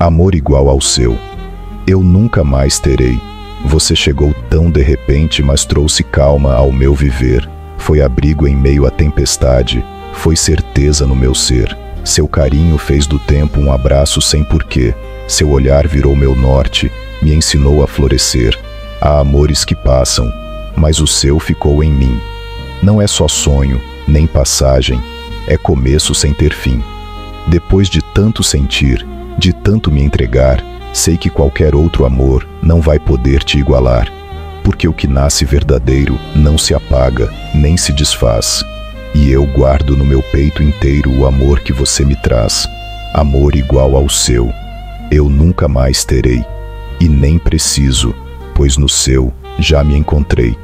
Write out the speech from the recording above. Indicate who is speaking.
Speaker 1: amor igual ao seu, eu nunca mais terei. Você chegou tão de repente, mas trouxe calma ao meu viver. Foi abrigo em meio à tempestade, foi certeza no meu ser. Seu carinho fez do tempo um abraço sem porquê. Seu olhar virou meu norte, me ensinou a florescer. Há amores que passam, mas o seu ficou em mim. Não é só sonho, nem passagem, é começo sem ter fim. Depois de tanto sentir, de tanto me entregar, sei que qualquer outro amor não vai poder te igualar. Porque o que nasce verdadeiro não se apaga, nem se desfaz. E eu guardo no meu peito inteiro o amor que você me traz. Amor igual ao seu, eu nunca mais terei. E nem preciso, pois no seu já me encontrei.